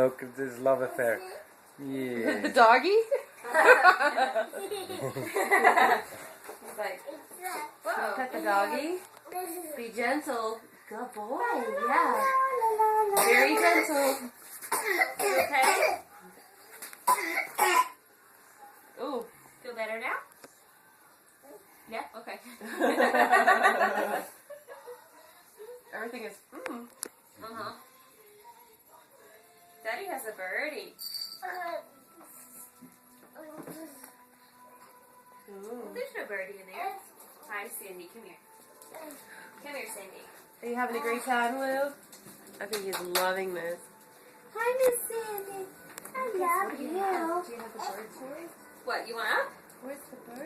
look at this love affair. Yeah. The doggy? He's like, Whoa. Pet the doggy. Be gentle. Good boy. Yeah. Very gentle. you okay? Ooh. Feel better now? Yeah? Okay. Everything is. Uh-huh. Daddy has a birdie. Ooh. There's no birdie in there. Hi, Cindy. Come here. Come here, Cindy. Are you having a great time, Lou? I think he's loving this. Hi, Miss Cindy. I love you. Do you have the bird toy? What, you want up? Where's the bird?